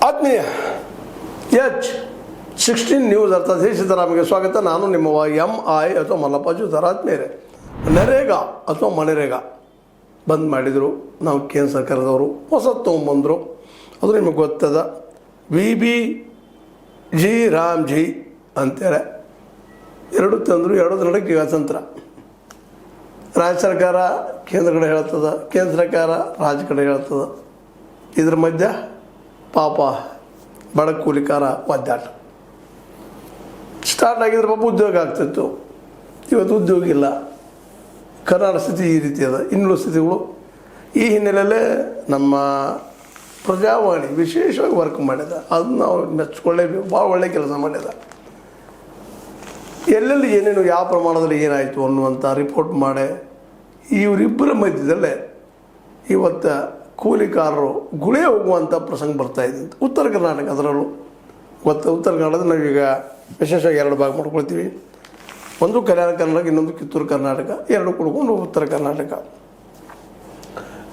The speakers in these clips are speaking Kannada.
ಆತ್ಮೀಯ H16 ನ್ಯೂಸ್ ಅರ್ಥಾತ್ ಸಿದ್ದರಾಮಯ್ಯಗೆ ಸ್ವಾಗತ. ನಾನು ನಿಮ್ಮವ MI ಅಥವಾ ಮಲ್ಲಪ್ಪ ಜೂತಾರ. ಆತ್ಮೀಯರೇ, ನರೇಗಾ ಅಥವಾ ಮನರೇಗಾ ಬಂದ್ ಮಾಡಿದರು. ನಾವು ಕೇಂದ್ರ ಸರ್ಕಾರದವರು ಹೊಸ ತೊಗೊಂಬಂದರು. ಅದು ನಿಮಗೆ ಗೊತ್ತದ. VBG ರಾಮ್ಜಿ ಅಂತೇಳಿ ಎರಡು ತಂದರು. ಎರಡು ನಡಕ್ಕೆ ಅತಂತ್ರ. ರಾಜ್ಯ ಸರ್ಕಾರ ಕೇಂದ್ರ ಕಡೆ ಹೇಳ್ತದ, ಕೇಂದ್ರ ಸರ್ಕಾರ ರಾಜ್ಯ ಕಡೆ ಹೇಳ್ತದ. ಇದ್ರ ಮಧ್ಯ ಪಾಪ ಬಡ ಕೂಲಿಕಾರ ಒದ್ದಾಟ ಸ್ಟಾರ್ಟ್ ಆಗಿದ್ರೆ ಪಾಪ ಉದ್ಯೋಗ ಆಗ್ತಿತ್ತು. ಇವತ್ತು ಉದ್ಯೋಗ ಇಲ್ಲ. ಕರ್ನಾಟಕ ಸ್ಥಿತಿ ಈ ರೀತಿ ಅದ. ಇನ್ನುಳಿದ ಸ್ಥಿತಿಗಳು ಈ ಹಿನ್ನೆಲೆಯಲ್ಲೇ ನಮ್ಮ ಪ್ರಜಾವಾಣಿ ವಿಶೇಷವಾಗಿ ವರ್ಕ್ ಮಾಡಿದ. ಅದನ್ನು ನಾವು ಮೆಚ್ಕೊಳ್ಳೇಬೇಕು. ಭಾಳ ಒಳ್ಳೆಯ ಕೆಲಸ ಮಾಡಿದ. ಎಲ್ಲೆಲ್ಲಿ ಏನೇನು ಯಾವ ಪ್ರಮಾಣದಲ್ಲಿ ಏನಾಯಿತು ಅನ್ನುವಂಥ ರಿಪೋರ್ಟ್ ಮಾಡಿ ಇವರಿಬ್ಬರ ಮಧ್ಯದಲ್ಲೇ ಇವತ್ತು ಕೂಲಿಕಾರರು ಗುಳೆ ಹೋಗುವಂಥ ಪ್ರಸಂಗ ಬರ್ತಾಯಿದೆ ಅಂತ. ಉತ್ತರ ಕರ್ನಾಟಕ ಅದರಲ್ಲೂ ಗೊತ್ತು. ಉತ್ತರ ಕನ್ನಡದ ನಾವೀಗ ವಿಶೇಷವಾಗಿ ಎರಡು ಭಾಗ ಮಾಡ್ಕೊಳ್ತೀವಿ. ಒಂದು ಕಲ್ಯಾಣ ಕರ್ನಾಟಕ, ಇನ್ನೊಂದು ಕಿತ್ತೂರು ಕರ್ನಾಟಕ. ಎರಡು ಕೊಡ್ಕೊಂಡು ಉತ್ತರ ಕರ್ನಾಟಕ.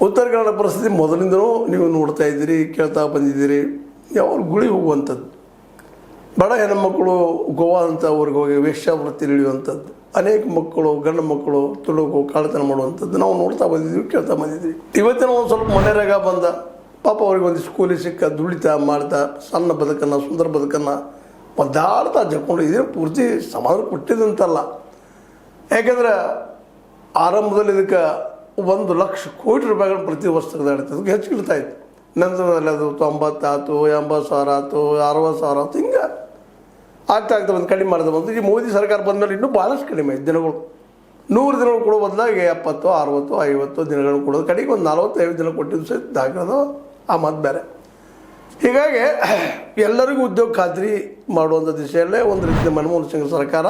ಉತ್ತರ ಕನ್ನಡ ಪರಿಸ್ಥಿತಿ ಮೊದಲಿಂದನೂ ನೀವು ನೋಡ್ತಾ ಇದ್ದೀರಿ, ಕೇಳ್ತಾ ಬಂದಿದ್ದೀರಿ. ಯಾವಾಗ ಗುಳಿ ಹೋಗುವಂಥದ್ದು, ಬಡ ಹೆಣ್ಣುಮಕ್ಕಳು ಗೋವಾ ಅಂತ ಊರಿಗೆ ಹೋಗಿ ವೇಶ್ಯಾವೃತ್ತಿ ಇಳಿಯುವಂಥದ್ದು, ಅನೇಕ ಮಕ್ಕಳು ಗಂಡು ಮಕ್ಕಳು ತುಳುಗು ಕಾಳತನ ಮಾಡುವಂಥದ್ದು ನಾವು ನೋಡ್ತಾ ಬಂದಿದ್ದೀವಿ, ಕೇಳ್ತಾ ಬಂದಿದ್ದೀವಿ. ಇವತ್ತಿನ ಒಂದು ಸ್ವಲ್ಪ ಮನೆಯಾಗ ಬಂದ ಪಾಪ ಅವ್ರಿಗೆ ಒಂದು ಸ್ಕೂಲಿ ಸಿಕ್ಕ ದುಡಿತಾ ಮಾಡ್ತಾ ಸಣ್ಣ ಬದುಕನ್ನು, ಸುಂದರ ಬದುಕನ್ನು ಒದ್ದಾಡ್ತಾ ಜಕ್ಕೊಂಡು ಇದೇ ಪೂರ್ತಿ ಸಮಾಧಾನ ಕೊಟ್ಟಿದ್ದಂತಲ್ಲ. ಯಾಕೆಂದ್ರೆ ಆರಂಭದಲ್ಲಿ ಇದಕ್ಕೆ 1,00,000 ಕೋಟಿ ರೂಪಾಯಿಗಳು ಪ್ರತಿ ವರ್ಷ ತೆಗೆದಾಡ್ತಿದ್ದಕ್ಕೆ ಹೆಚ್ಚಿಗಿಡ್ತಾ ಇತ್ತು. ನಂತರದಲ್ಲಿ ಅದು 90 ಆಯ್ತು, 80,000 ಆಯ್ತು, 60,000 ಆಯ್ತು, ಹಿಂಗೆ ಆಗ್ತಾ ಒಂದು ಕಡಿಮೆ ಮಾಡಿದೆ ಬಂತು. ಈ ಮೋದಿ ಸರ್ಕಾರ ಬಂದಮೇಲೆ ಇನ್ನೂ ಭಾಳಷ್ಟು ಕಡಿಮೆ ಆಯ್ತು ದಿನಗಳು. 100 ದಿನಗಳು ಕೊಡೋ ಬದಲಾಗಿ 70, 60, 50 ದಿನಗಳು ಕೊಡೋದು. ಕಡೆಗೆ ಒಂದು 40-50 ದಿನ ಕೊಟ್ಟಿದ್ದು ಸಹಿತ ದಾಖಲದು ಆ ಮಾತು ಬೇರೆ. ಹೀಗಾಗಿ ಎಲ್ಲರಿಗೂ ಉದ್ಯೋಗ ಖಾತ್ರಿ ಮಾಡುವಂಥ ದಿಶೆಯಲ್ಲೇ ಒಂದು ರೀತಿಯ ಮನಮೋಹನ್ ಸಿಂಗ್ ಸರ್ಕಾರ,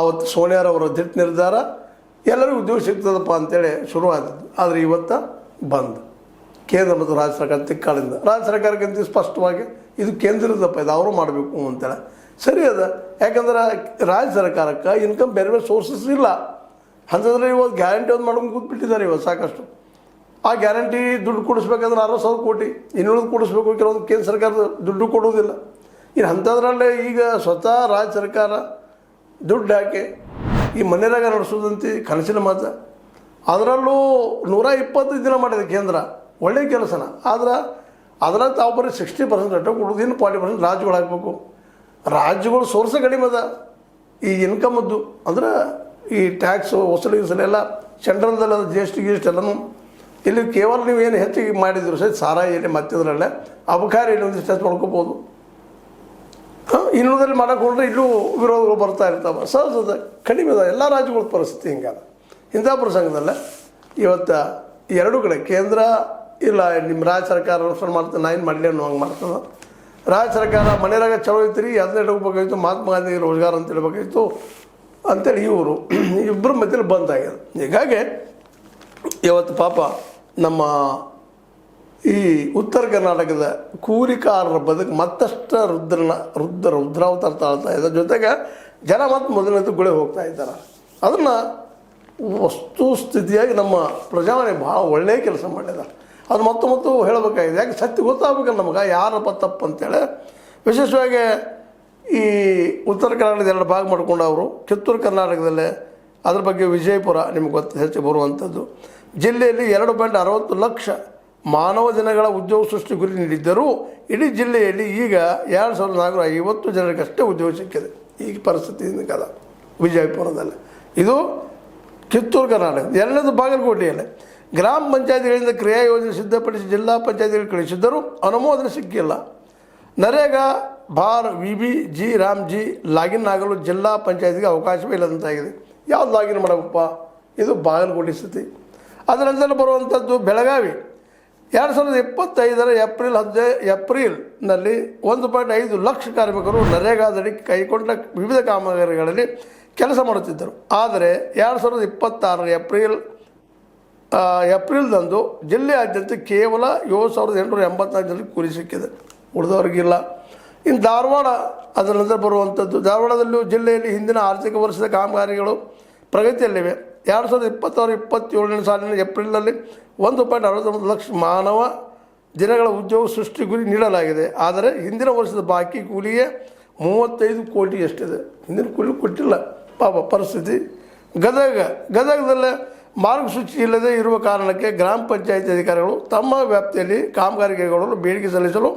ಆವತ್ತು ಸೋನಿಯಾರವರ ದಿಟ್ಟ ನಿರ್ಧಾರ, ಎಲ್ಲರಿಗೂ ಉದ್ಯೋಗ ಸಿಗ್ತದಪ್ಪ ಅಂತೇಳಿ ಶುರುವಾದದ್ದು. ಆದರೆ ಇವತ್ತು ಬಂದ್ ಕೇಂದ್ರ ಮತ್ತು ರಾಜ್ಯ ಸರ್ಕಾರ ತಿಕ್ಕಾಳಿಂದ. ರಾಜ್ಯ ಸರ್ಕಾರಕ್ಕಿಂತ ಸ್ಪಷ್ಟವಾಗಿ ಇದು ಕೇಂದ್ರದಪ್ಪ, ಇದು ಅವರು ಮಾಡಬೇಕು ಅಂತೇಳಿ ಸರಿ ಅದ. ಯಾಕಂದ್ರೆ ರಾಜ್ಯ ಸರ್ಕಾರಕ್ಕೆ ಇನ್ಕಮ್ ಬೇರೆ ಬೇರೆ ಸೋರ್ಸಸ್ ಇಲ್ಲ. ಅಂಥದ್ರಲ್ಲಿ ಇವತ್ತು ಗ್ಯಾರಂಟಿ ಒಂದು ಮಾಡೋದು ಕೂತ್ಬಿಟ್ಟಿದ್ದಾರೆ ಇವತ್ತು ಸಾಕಷ್ಟು. ಆ ಗ್ಯಾರಂಟಿ ದುಡ್ಡು ಕೊಡಿಸ್ಬೇಕಂದ್ರೆ 60,000 ಕೋಟಿ ಇನ್ನುಳಿದು ಕೊಡಿಸ್ಬೇಕು. ಕೆಲವೊಂದು ಕೇಂದ್ರ ಸರ್ಕಾರದ ದುಡ್ಡು ಕೊಡೋದಿಲ್ಲ. ಇನ್ನು ಅಂಥದ್ರಲ್ಲೇ ಈಗ ಸ್ವತಃ ರಾಜ್ಯ ಸರ್ಕಾರ ದುಡ್ಡು ಹಾಕಿ ಈ ಮನೆಯಾಗ ನಡೆಸೋದಂತೆ ಕನಸಿನ ಮಾತು. ಅದರಲ್ಲೂ 125 ದಿನ ಮಾಡಿದೆ ಕೇಂದ್ರ, ಒಳ್ಳೆಯ ಕೆಲಸನ. ಆದ್ರೆ ಅದರಲ್ಲಿ ತಾವು ಬರೀ 60% ರೇಟ ಕೊಡೋದು, ಇನ್ನು 40% ರಾಜ್ಯಗಳು ಹಾಕಬೇಕು. ರಾಜ್ಯಗಳು ಸೋರ್ಸೇ ಕಡಿಮೆ ಅದ ಈ ಇನ್ಕಮದ್ದು. ಅಂದ್ರೆ ಈ ಟ್ಯಾಕ್ಸು ವಸೂಲಿಸಲೆಲ್ಲ ಸೆಂಟ್ರಲ್ದಲ್ಲ GST ಎಲ್ಲನೂ. ಇಲ್ಲಿ ಕೇವಲ ನೀವು ಏನು ಹೆಚ್ಚಿಗೆ ಮಾಡಿದ್ರು ಸಹಿತ ಸಾರಾಯಿ ಎಲ್ಲಿ ಮತ್ತಿದ್ರಲ್ಲೇ ಅಬಕಾರಿ ಇಲ್ಲಿ ಒಂದಿಷ್ಟು ಹೆಚ್ಚು ಮಾಡ್ಕೋಬೋದು. ಇನ್ನೂರಲ್ಲಿ ಮಾಡೋಕೆ ಹೊರಟ್ರೆ ಇಲ್ಲೂ ವಿರೋಧಗಳು ಬರ್ತಾ ಇರ್ತಾವೆ. ಸಹಜದ ಕಡಿಮೆ ಅದ. ಎಲ್ಲ ರಾಜ್ಯಗಳ ಪರಿಸ್ಥಿತಿ ಹಿಂಗಾದ. ಇಂಥ ಪ್ರಸಂಗದಲ್ಲೇ ಇವತ್ತು ಎರಡೂ ಕಡೆ ಕೇಂದ್ರ ಇಲ್ಲ, ನಿಮ್ಮ ರಾಜ್ಯ ಸರ್ಕಾರ ಅನುಸರಣೆ ಮಾಡ್ತದೆ, ನಾ ಏನು ಮಾಡಲಿ ಅನ್ನೋ ಹಂಗೆ ಮಾಡ್ತದೆ. ರಾಜ್ಯ ಸರ್ಕಾರ ಮನೆಯಾಗ ಚಲೋ ಐತ್ರಿ, ಅದನ್ನ ಇಟ್ಕೋಬೇಕಾಗಿತ್ತು, ಮಹಾತ್ಮ ಗಾಂಧಿ ರೋಜ್ಗಾರ್ ಅಂತ ಇಡಬೇಕಾಗಿತ್ತು ಅಂತೇಳಿ ಇವರು ಇಬ್ಬರು ಮಧ್ಯದಲ್ಲಿ ಬಂದಾಗ್ಯದ. ಹೀಗಾಗಿ ಇವತ್ತು ಪಾಪ ನಮ್ಮ ಈ ಉತ್ತರ ಕರ್ನಾಟಕದ ಕೂಲಿಕಾರರ ಬದುಕು ಮತ್ತಷ್ಟು ರುದ್ರಾವತಾರ ತಾಳ್ತಾ ಇದೆ. ಜೊತೆಗೆ ಜನ ಮತ್ತು ಮೊದಲನೇದು ಗುಳೆ ಹೋಗ್ತಾ ಇದ್ದಾರೆ. ಅದನ್ನು ವಸ್ತುಸ್ಥಿತಿಯಾಗಿ ನಮ್ಮ ಪ್ರಜಾವಾಣಿ ಭಾಳ ಒಳ್ಳೆಯ ಕೆಲಸ ಮಾಡಿದ್ದಾರೆ. ಅದು ಮತ್ತು ಹೇಳಬೇಕಾಗಿದೆ. ಯಾಕೆ ಸತ್ಯ ಗೊತ್ತಾಗಬೇಕಲ್ಲ ನಮಗೆ ಯಾರಪ್ಪ ತಪ್ಪು ಅಂತೇಳಿ. ವಿಶೇಷವಾಗಿ ಈ ಉತ್ತರ ಕರ್ನಾಟಕದ 2 ಭಾಗ ಮಾಡ್ಕೊಂಡು ಅವರು ಕಿತ್ತೂರು ಕರ್ನಾಟಕದಲ್ಲೇ ಅದ್ರ ಬಗ್ಗೆ ವಿಜಯಪುರ ನಿಮ್ಗೆ ಗೊತ್ತು ಹೆಚ್ಚು ಬರುವಂಥದ್ದು. ಜಿಲ್ಲೆಯಲ್ಲಿ 2.60 ಲಕ್ಷ ಮಾನವ ದಿನಗಳ ಉದ್ಯೋಗ ಸೃಷ್ಟಿ ಗುರಿ ನೀಡಿದ್ದರೂ ಇಡೀ ಜಿಲ್ಲೆಯಲ್ಲಿ ಈಗ 2,450 ಜನರಿಗಷ್ಟೇ ಉದ್ಯೋಗ ಸಿಕ್ಕಿದೆ. ಈ ಪರಿಸ್ಥಿತಿ ಕದ ವಿಜಯಪುರದಲ್ಲಿ. ಇದು ಕಿತ್ತೂರು ಕರ್ನಾಟಕ. 2ನೇದು ಬಾಗಲಕೋಟೆಯಲ್ಲಿ ಗ್ರಾಮ ಪಂಚಾಯತಿಗಳಿಂದ ಕ್ರಿಯಾ ಯೋಜನೆ ಸಿದ್ಧಪಡಿಸಿ ಜಿಲ್ಲಾ ಪಂಚಾಯತಿಗಳಿಗೆ ಕಳಿಸಿದ್ದರೂ ಅನುಮೋದನೆ ಸಿಕ್ಕಿಲ್ಲ. ನರೇಗಾ VBG ರಾಮ್ಜಿ ಲಾಗಿನ್ ಆಗಲು ಜಿಲ್ಲಾ ಪಂಚಾಯತಿಗೆ ಅವಕಾಶವೇ ಇಲ್ಲದಂತಾಗಿದೆ. ಯಾವ್ದು ಲಾಗಿನ್ ಮಾಡಬೇಕಪ್ಪ? ಇದು ಬಾಗಲಕೋಟೆ ಸ್ಥಿತಿ. ಅದರ ನಂತರ ಬರುವಂಥದ್ದು ಬೆಳಗಾವಿ. 2025 ಏಪ್ರಿಲ್ನಲ್ಲಿ 1.5 ಲಕ್ಷ ಕಾರ್ಮಿಕರು ನರೇಗಾದಡಿ ಕೈಗೊಂಡ ವಿವಿಧ ಕಾಮಗಾರಿಗಳಲ್ಲಿ ಕೆಲಸ ಮಾಡುತ್ತಿದ್ದರು. ಆದರೆ 2026 ಏಪ್ರಿಲ್ದಂದು ಜಿಲ್ಲೆಯಾದ್ಯಂತ ಕೇವಲ 7,884 ಜನರಿಗೆ ಕೂಲಿ ಸಿಕ್ಕಿದೆ, ಉಳಿದವರಿಗಿಲ್ಲ. ಇನ್ನು ಧಾರವಾಡ ಅದರ ನಂತರ ಬರುವಂಥದ್ದು. ಧಾರವಾಡದಲ್ಲೂ ಜಿಲ್ಲೆಯಲ್ಲಿ ಹಿಂದಿನ ಆರ್ಥಿಕ ವರ್ಷದ ಕಾಮಗಾರಿಗಳು ಪ್ರಗತಿಯಲ್ಲಿವೆ. 2026-27 ಸಾಲಿನ ಏಪ್ರಿಲ್ನಲ್ಲಿ 1.69 ಲಕ್ಷ ಮಾನವ ದಿನಗಳ ಉದ್ಯೋಗ ಸೃಷ್ಟಿ ಗುರಿ ನೀಡಲಾಗಿದೆ. ಆದರೆ ಹಿಂದಿನ ವರ್ಷದ ಬಾಕಿ ಕೂಲಿಗೆ 35 ಕೋಟಿ ಎಷ್ಟಿದೆ. ಹಿಂದಿನ ಕೂಲಿ ಕೊಟ್ಟಿಲ್ಲ ಪಾಪ ಪರಿಸ್ಥಿತಿ. ಗದಗದಲ್ಲೇ ಮಾರ್ಗಸೂಚಿ ಇಲ್ಲದೆ ಇರುವ ಕಾರಣಕ್ಕೆ ಗ್ರಾಮ ಪಂಚಾಯತಿ ಅಧಿಕಾರಿಗಳು ತಮ್ಮ ವ್ಯಾಪ್ತಿಯಲ್ಲಿ ಕಾಮಗಾರಿ ಕೈಗೊಳ್ಳಲು ಬೇಡಿಕೆ ಸಲ್ಲಿಸಲು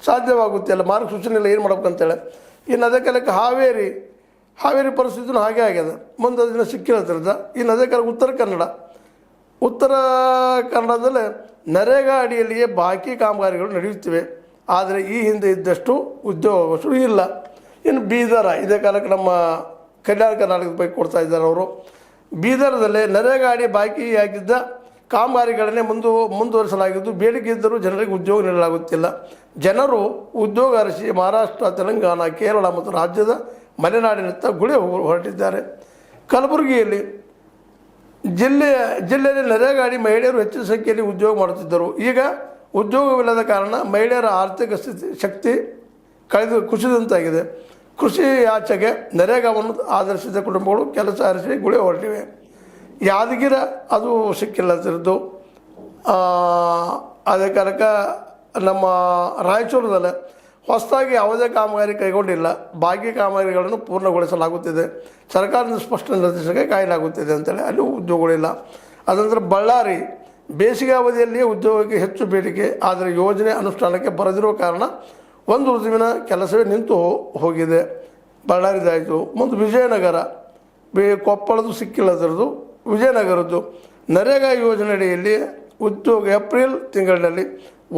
ಸಾಧ್ಯವಾಗುತ್ತಿಲ್ಲ. ಮಾರ್ಗಸೂಚಿನೆಲ್ಲ ಏನು ಮಾಡ್ಬೇಕಂತೇಳಿ. ಇನ್ನು ಅದಕ್ಕೆ ಲೆಕ್ಕ ಹಾವೇರಿ ಪರಿಸ್ಥಿತಿನೂ ಹಾಗೆ ಆಗ್ಯದ. ಮುಂದೆ ದಿನ ಸಿಕ್ಕಿರತ್ತಿರದ. ಇನ್ನು ಅದಕ್ಕೆ ಉತ್ತರ ಕನ್ನಡದಲ್ಲಿ ನರೇಗಾ ಅಡಿಯಲ್ಲಿಯೇ ಬಾಕಿ ಕಾಮಗಾರಿಗಳು ನಡೆಯುತ್ತಿವೆ. ಆದರೆ ಈ ಹಿಂದೆ ಇದ್ದಷ್ಟು ಉದ್ಯೋಗಾವಕಾಶಗಳು ಇಲ್ಲ. ಇನ್ನು ಬೀದರ, ಇದೇ ಕಾಲಕ್ಕೆ ನಮ್ಮ ಕಲ್ಯಾಣ ಕರ್ನಾಟಕದ ಬಗ್ಗೆ ಕೊಡ್ತಾ ಇದ್ದಾರೆ ಅವರು. ಬೀದರದಲ್ಲಿ ನರೇಗಾ ಅಡಿ ಬಾಕಿಯಾಗಿದ್ದ ಕಾಮಗಾರಿಗಳನ್ನೇ ಮುಂದುವರಿಸಲಾಗಿದ್ದು, ಬೇಡಿಕೆ ಇದ್ದರೂ ಜನರಿಗೆ ಉದ್ಯೋಗ ನೀಡಲಾಗುತ್ತಿಲ್ಲ. ಜನರು ಉದ್ಯೋಗ ಅರಸಿ ಮಹಾರಾಷ್ಟ್ರ, ತೆಲಂಗಾಣ, ಕೇರಳ ಮತ್ತು ರಾಜ್ಯದ ಮಲೆನಾಡಿನತ್ತ ಗುಳೆ ಹೊರಟಿದ್ದಾರೆ. ಕಲಬುರಗಿಯಲ್ಲಿ ಜಿಲ್ಲೆಯಲ್ಲಿ ನರೇಗಾ ಅಡಿ ಮಹಿಳೆಯರು ಹೆಚ್ಚಿನ ಸಂಖ್ಯೆಯಲ್ಲಿ ಉದ್ಯೋಗ ಮಾಡುತ್ತಿದ್ದರು. ಈಗ ಉದ್ಯೋಗವಿಲ್ಲದ ಕಾರಣ ಮಹಿಳೆಯರ ಆರ್ಥಿಕ ಶಕ್ತಿ ಕುಸಿದಂತಾಗಿದೆ. ಕೃಷಿ ಆಚೆಗೆ ನರೇಗಾವನ್ನು ಆಧರಿಸಿದ ಕುಟುಂಬಗಳು ಕೆಲಸ ಅರಸಿ ಗುಳೆ ಹೊರಟಿವೆ. ಯಾದಗಿರ ಅದು ಸಿಕ್ಕಿಲ್ಲದಿರೋದು. ಅದೇ ಕಾರಕ ನಮ್ಮ ರಾಯಚೂರದಲ್ಲಿ ಹೊಸದಾಗಿ ಯಾವುದೇ ಕಾಮಗಾರಿ ಕೈಗೊಂಡಿಲ್ಲ. ಬಾಕಿ ಕಾಮಗಾರಿಗಳನ್ನು ಪೂರ್ಣಗೊಳಿಸಲಾಗುತ್ತಿದೆ. ಸರ್ಕಾರದ ಸ್ಪಷ್ಟ ನಿರ್ದೇಶನಕ್ಕೆ ಕಾಯಲಾಗುತ್ತಿದೆ ಅಂತೇಳಿ ಅಲ್ಲಿ ಉದ್ಯೋಗಗಳಿಲ್ಲ. ಅದಂತರ ಬಳ್ಳಾರಿ ಬೇಸಿಗೆ ಅವಧಿಯಲ್ಲಿಯೇ ಉದ್ಯೋಗಕ್ಕೆ ಹೆಚ್ಚು ಬೇಡಿಕೆ. ಆದರೆ ಯೋಜನೆ ಅನುಷ್ಠಾನಕ್ಕೆ ಬರದಿರುವ ಕಾರಣ ಒಂದು ಋತುವಿನ ಕೆಲಸವೇ ನಿಂತು ಹೋಗಿದೆ. ಬಳ್ಳಾರಿದಾಯಿತು. ಮುಂದೆ ವಿಜಯನಗರ, ಕೊಪ್ಪಳದ್ದು ಸಿಕ್ಕಿಲ್ಲದಿರೋದು. ವಿಜಯನಗರದ್ದು ನರೇಗಾ ಯೋಜನೆಯಡಿಯಲ್ಲಿ ಉದ್ಯೋಗ ಏಪ್ರಿಲ್ ತಿಂಗಳಿನಲ್ಲಿ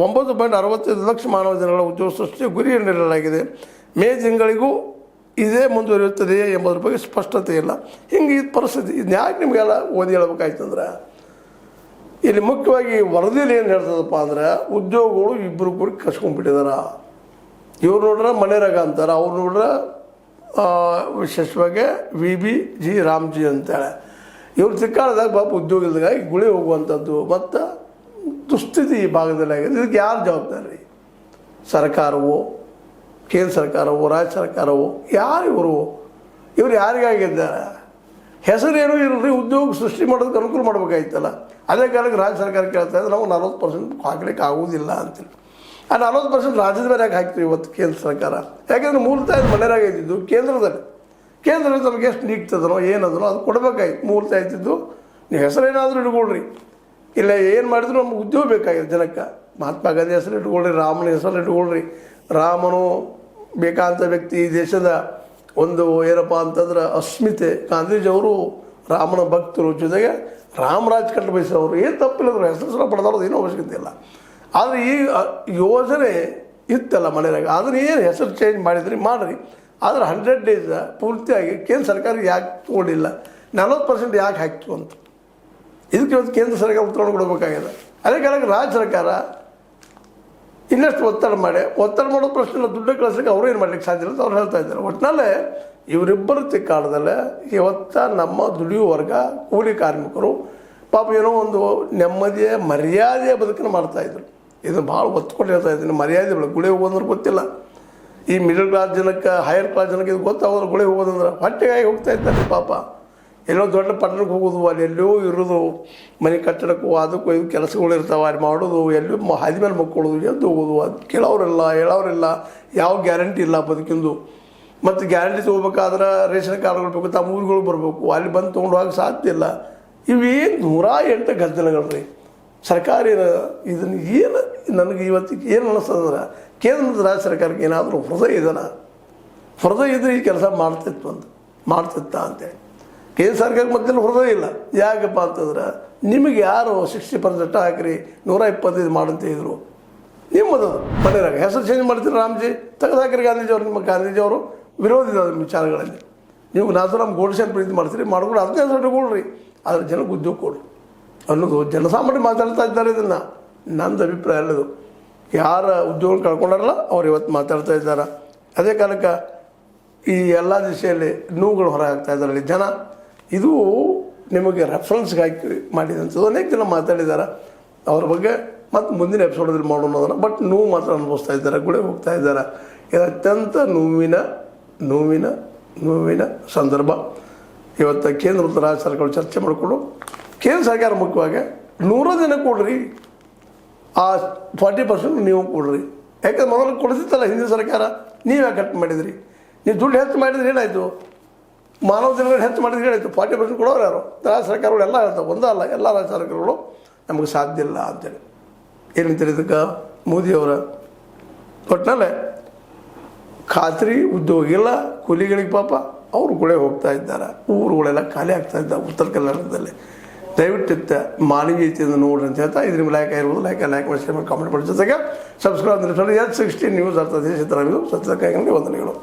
9.65 ಲಕ್ಷ ಮಾನವ ದಿನಗಳ ಉದ್ಯೋಗ ಸೃಷ್ಟಿ ಗುರಿ ನೀಡಲಾಗಿದೆ. ಮೇ ತಿಂಗಳಿಗೂ ಇದೇ ಮುಂದುವರಿಯುತ್ತದೆಯೇ ಎಂಬುದರ ಬಗ್ಗೆ ಸ್ಪಷ್ಟತೆ ಇಲ್ಲ. ಹಿಂಗೆ ಈ ಪರಿಸ್ಥಿತಿ. ಇದು ಯಾಕೆ ನಿಮಗೆಲ್ಲ ಓದಿ ಹೇಳ್ಬೇಕಾಯ್ತಂದ್ರೆ, ಇಲ್ಲಿ ಮುಖ್ಯವಾಗಿ ವರದಿಯಲ್ಲಿ ಏನು ಹೇಳ್ತದಪ್ಪ ಅಂದ್ರೆ, ಉದ್ಯೋಗಗಳು ಇಬ್ಬರು ಕೂಡ ಕಸ್ಕೊಂಡ್ಬಿಟ್ಟಿದಾರ. ಇವ್ರು ನೋಡ್ರೆ ಮನೆರಾಗ ಅಂತಾರೆ, ಅವ್ರು ನೋಡ್ರೆ ವಿಶೇಷವಾಗಿ VBG ರಾಮ್ಜಿ ಅಂತೇಳಿ. ಇವ್ರು ಸಿಕ್ಕಾಳದಾಗ ಪಾಪ ಉದ್ಯೋಗ ಇಲ್ದಾಗ ಗುಳಿ ಹೋಗುವಂಥದ್ದು ಮತ್ತು ದುಸ್ಥಿತಿ ಈ ಭಾಗದಲ್ಲಿ ಆಗಿದೆ. ಇದಕ್ಕೆ ಯಾರು ಜವಾಬ್ದಾರಿ? ಸರ್ಕಾರವೋ, ಕೇಂದ್ರ ಸರ್ಕಾರವೋ, ರಾಜ್ಯ ಸರ್ಕಾರವೋ? ಯಾರು ಇವರು ಯಾರಿಗಾಗಿದ್ದಾರೆ? ಹೆಸರೇನು ಇರಲಿ, ಉದ್ಯೋಗ ಸೃಷ್ಟಿ ಮಾಡೋದಕ್ಕೆ ಅನುಕೂಲ ಮಾಡಬೇಕಾಯ್ತಲ್ಲ. ಅದೇ ಕಾಲಕ್ಕೆ ರಾಜ್ಯ ಸರ್ಕಾರ ಕೇಳ್ತಾ ಇದ್ರೆ ನಾವು 40% ಹಾಕ್ಲಿಕ್ಕೆ ಆಗೋದಿಲ್ಲ ಅಂತೇಳಿ. ಆ 40% ರಾಜ್ಯದ ಮೇಲೆ ಯಾಕೆ ಹಾಕ್ತೀವಿ ಇವತ್ತು ಕೇಂದ್ರ ಸರ್ಕಾರ? ಯಾಕೆಂದರೆ ಮೂಲತಃ ಮನೆಯಾಗ ಇದ್ದಿದ್ದು ಕೇಂದ್ರದಲ್ಲಿ ನಮಗೆ ಎಷ್ಟು ನೀಗ್ತದನೋ ಏನದನೋ ಅದು ಕೊಡಬೇಕಾಯ್ತು. ಮೂಲತಃ ಇದ್ದಿದ್ದು ನೀವು ಹೆಸರೇನಾದರೂ ಇಟ್ಕೊಳ್ರಿ, ಇಲ್ಲ ಏನು ಮಾಡಿದ್ರು ನಮ್ಗೆ ಉದ್ಯೋಗ ಬೇಕಾಗಿದೆ ಜನಕ್ಕೆ. ಮಹಾತ್ಮ ಗಾಂಧಿ ಹೆಸರು ಇಟ್ಕೊಳ್ರಿ, ರಾಮನ ಹೆಸರು ಇಟ್ಕೊಳ್ರಿ. ರಾಮನು ಬೇಕಾದಂಥ ವ್ಯಕ್ತಿ, ಈ ದೇಶದ ಒಂದು ಏನಪ್ಪ ಅಂತಂದ್ರೆ ಅಸ್ಮಿತೆ. ಗಾಂಧೀಜಿಯವರು ರಾಮನ ಭಕ್ತರು, ಜೊತೆಗೆ ರಾಮರಾಜ್ ಕಟ್ಟ ಬಯಸೋರು. ಏನು ತಪ್ಪಿಲ್ಲದ್ರು, ಹೆಸರು ಪಡೆದವ್ರದ್ದು ಏನೂ ಅವಶ್ಯಕತೆ ಇಲ್ಲ. ಆದರೆ ಈ ಯೋಜನೆ ಇತ್ತಲ್ಲ ಮನೆಯಾಗ, ಅದನ್ನ ಏನು ಹೆಸರು ಚೇಂಜ್ ಮಾಡಿದ್ರಿ ಮಾಡಿರಿ. ಆದರೆ 100 ಡೇಸ್ ಪೂರ್ತಿಯಾಗಿ ಕೇಂದ್ರ ಸರ್ಕಾರ ಯಾಕೆ ತೊಗೊಂಡಿಲ್ಲ? 40% ಯಾಕೆ ಹಾಕ್ತು ಅಂತ ಇದಕ್ಕೆ ಇವತ್ತು ಕೇಂದ್ರ ಸರ್ಕಾರ ಉತ್ತರ ಕೊಡಬೇಕಾಗಿದೆ. ಅದೇ ಕಾಲಕ್ಕೆ ರಾಜ್ಯ ಸರ್ಕಾರ ಇನ್ನಷ್ಟು ಒತ್ತಡ ಮಾಡೋ ಪ್ರಶ್ನೆ ಇಲ್ಲ. ದುಡ್ಡು ಕಳಿಸೋಕ್ಕೆ ಅವರು ಏನು ಮಾಡ್ಲಿಕ್ಕೆ ಸಾಧ್ಯ ಇಲ್ಲ ಅಂತ ಅವ್ರು ಹೇಳ್ತಾ ಇದ್ದಾರೆ. ಒಟ್ಟಿನಲ್ಲೇ ಇವರಿಬ್ಬರು ತಿಕ್ಕಾಡದಲ್ಲೇ ಇವತ್ತು ನಮ್ಮ ದುಡಿಯುವ ವರ್ಗ, ಕೂಲಿ ಕಾರ್ಮಿಕರು ಪಾಪ ಏನೋ ಒಂದು ನೆಮ್ಮದಿಯ ಮರ್ಯಾದೆಯ ಬದುಕನ್ನು ಮಾಡ್ತಾಯಿದ್ರು. ಇದನ್ನು ಭಾಳ ಒತ್ಕೊಂಡು ಹೇಳ್ತಾ ಇದ್ದೀನಿ. ಮರ್ಯಾದೆ ಬೆಳಕು ಗುಳೆ ಹೋಗೋದಂದ್ರೆ ಗೊತ್ತಿಲ್ಲ. ಈ ಮಿಡಲ್ ಕ್ಲಾಸ್ ಜನಕ್ಕೆ, ಹೈಯರ್ ಕ್ಲಾಸ್ ಜನಕ್ಕೆ ಇದು ಗೊತ್ತಾಗೋದು ಗುಳೆ ಹೋಗೋದಂದ್ರೆ ಹೊಟ್ಟೆಗಾಗಿ ಹೋಗ್ತಾ ಇದ್ದಾರೆ ಪಾಪ. ಎಲ್ಲೋ ದೊಡ್ಡ ಪಟ್ಟಣಕ್ಕೆ ಹೋಗೋದು, ಅಲ್ಲಿ ಎಲ್ಲೋ ಇರೋದು, ಮನೆ ಕಟ್ಟಡಕ್ಕೂ ಅದಕ್ಕೂ ಇದು ಕೆಲಸಗಳು ಇರ್ತಾವೆ, ಅಲ್ಲಿ ಮಾಡೋದು, ಎಲ್ಲೂ ಹಾದಿ ಮೇಲೆ ಮಕ್ಕೊಳ್ಳೋದು, ಎದ್ದು ಹೋಗೋದು. ಅದು ಕೇಳೋರಿಲ್ಲ, ಹೇಳೋರಿಲ್ಲ. ಯಾವ ಗ್ಯಾರಂಟಿ ಇಲ್ಲ ಬದುಕಿಂದು. ಮತ್ತು ಗ್ಯಾರಂಟಿ ತೊಗೋಬೇಕಾದ್ರೆ ರೇಷನ್ ಕಾರ್ಡ್ಗಳು ಬೇಕು, ತಮ್ಮ ಊರುಗಳು ಬರಬೇಕು, ಅಲ್ಲಿ ಬಂದು ತೊಗೊಂಡು ಹೋಗಕ್ಕೆ ಸಾಧ್ಯ ಇಲ್ಲ. ಇವೇನು 108 ಗದ್ದಲಗಳು ರೀ. ಸರ್ಕಾರ ಇದನ್ನು ಏನು ನನಗೆ ಇವತ್ತಿಗೆ ಏನು ಅನ್ನಿಸ್ತದಂದ್ರೆ, ಕೇಂದ್ರ ಮತ್ತು ರಾಜ್ಯ ಸರ್ಕಾರಕ್ಕೆ ಏನಾದರೂ ಹೃದಯ ಇದ್ರೆ ಈ ಕೆಲಸ ಮಾಡ್ತಿತ್ತ ಅಂತೇಳಿ. ಕೇಂದ್ರ ಸರ್ಕಾರಕ್ಕೆ ಮೊದಲು ಹೃದಯ ಇಲ್ಲ. ಯಾಕಪ್ಪ ಅಂತಂದ್ರೆ, ನಿಮಗೆ ಯಾರು 60% ಹಾಕಿರಿ 125 ಮಾಡಂತ ಇದ್ರು ನಿಮ್ಮದು ಮನೆಯಾಗ ಹೆಸರು ಚೇಂಜ್ ಮಾಡ್ತೀರಿ. ರಾಮ್ಜಿ ತೆಗೆದು ಹಾಕಿರಿ ಗಾಂಧೀಜಿಯವರು. ನಿಮ್ಮ ಗಾಂಧೀಜಿಯವರು ವಿರೋಧಿ ವಿಚಾರಗಳಲ್ಲಿ ನೀವು ನಾಥರಾಮ್ ಗೋಡ್ಸೆಯನ್ನು ಪ್ರೀತಿ ಮಾಡ್ತೀರಿ, ಮಾಡ್ಕೊಂಡು ಅದನ್ನೇ ಹೆಸರು ಇಟ್ಕೊಳ್ರಿ. ಆದರೆ ಜನಕ್ಕೆ ಉದ್ಯೋಗ ಕೊಡ್ರಿ ಅನ್ನೋದು ಜನಸಾಮಾನ್ಯ ಮಾತಾಡ್ತಾ ಇದ್ದಾರೆ. ಇದನ್ನು ನಂದು ಅಭಿಪ್ರಾಯ ಅಲ್ಲದು. ಯಾರ ಉದ್ಯೋಗ ಕಳ್ಕೊಂಡಾರಲ್ಲ ಅವ್ರು ಇವತ್ತು ಮಾತಾಡ್ತಾ ಇದ್ದಾರೆ. ಅದೇ ಕಾಲಕ್ಕೆ ಈ ಎಲ್ಲ ದಿಶೆಯಲ್ಲಿ ನೋವುಗಳು ಹೊರ ಹಾಕ್ತಾ ಇದ್ದಾರಲ್ಲಿ ಜನ. ಇದು ನಿಮಗೆ ರೆಫರೆನ್ಸ್ಗೆ ಹಾಕಿ ಮಾಡಿದಂಥದ್ದು. ಅನೇಕ ಜನ ಮಾತಾಡಿದ್ದಾರೆ ಅವ್ರ ಬಗ್ಗೆ. ಮತ್ತು ಮುಂದಿನ ಎಪಿಸೋಡಲ್ಲಿ ಮಾಡೋಣ ಅದನ್ನು. ಬಟ್ ನೋವು ಮಾತ್ರ ಅನುಭವಿಸ್ತಾ ಇದ್ದಾರೆ, ಗುಳೆ ಹೋಗ್ತಾ ಇದ್ದಾರೆ. ಇದು ಅತ್ಯಂತ ನೋವಿನ ಸಂದರ್ಭ. ಇವತ್ತು ಕೇಂದ್ರ ಮತ್ತು ರಾಜ್ಯ ಸರ್ಕಾರ ಚರ್ಚೆ ಮಾಡಿಕೊಂಡು, ಕೇಂದ್ರ ಸರ್ಕಾರ ಮುಖ್ಯವಾಗಿ 100 ದಿನ ಕೊಡ್ರಿ. ಆ 40% ನೀವು ಕೊಡ್ರಿ. ಯಾಕಂದ್ರೆ ಮೊದಲು ಕೊಡ್ತಿತ್ತಲ್ಲ ಹಿಂದಿನ ಸರ್ಕಾರ, ನೀವೇ ಕಟ್ ಮಾಡಿದ್ರಿ. ನೀವು ದುಡ್ಡು ಹೆಚ್ಚು ಮಾಡಿದ್ರೆ ಏನಾಯಿತು, ಮಾನವ ದಿನಗಳು ಹೆಚ್ಚು ಮಾಡಿದ್ರೆ ಏನಾಯಿತು, 40% ಕೊಡೋರು ಯಾರು? ರಾಜ್ಯ ಸರ್ಕಾರಗಳು ಎಲ್ಲ ಹೇಳ್ತಾವೆ, ಒಂದೇ ಅಲ್ಲ, ಎಲ್ಲ ರಾಜ್ಯ ಸರ್ಕಾರಗಳು ನಮಗೆ ಸಾಧ್ಯ ಇಲ್ಲ ಅಂತೇಳಿ. ಏನಂತಾರೆ ಇದಕ್ಕೆ ಮೋದಿಯವರ? ಒಟ್ಟಿನಲ್ಲೇ ಖಾತ್ರಿ ಉದ್ಯೋಗ ಇಲ್ಲ, ಕೂಲಿಗಳಿಗೆ ಪಾಪ ಅವರು ಗುಳೆ ಹೋಗ್ತಾ ಇದ್ದಾರೆ, ಊರುಗಳೆಲ್ಲ ಖಾಲಿ ಆಗ್ತಾ ಇದ್ದಾವೆ ಉತ್ತರ ಕರ್ನಾಟಕದಲ್ಲಿ. ದಯವಿಟ್ಟು ಮಾನವೀಯತೆಯಿಂದ ನೋಡ್ರಿ ಅಂತ ಹೇಳ್ತಾ, ಇದ್ರ ಮೇಲೆ ಲೈಕ್ ಆಗಿರ್ಬೋದು, ಲೈಕ್ ಮಾಡಿ ಕಾಮೆಂಟ್ ಮಾಡಿ, ಜೊತೆಗೆ ಸಬ್ಸ್ಕ್ರೈಬ್ ಮಾಡಿ. S16 ನ್ಯೂಸ್ ಅರ್ಥ ದೇಶ ಸತ್ಯಕಾಯಗಳಿಗೆ ವಂದನೆಗಳು.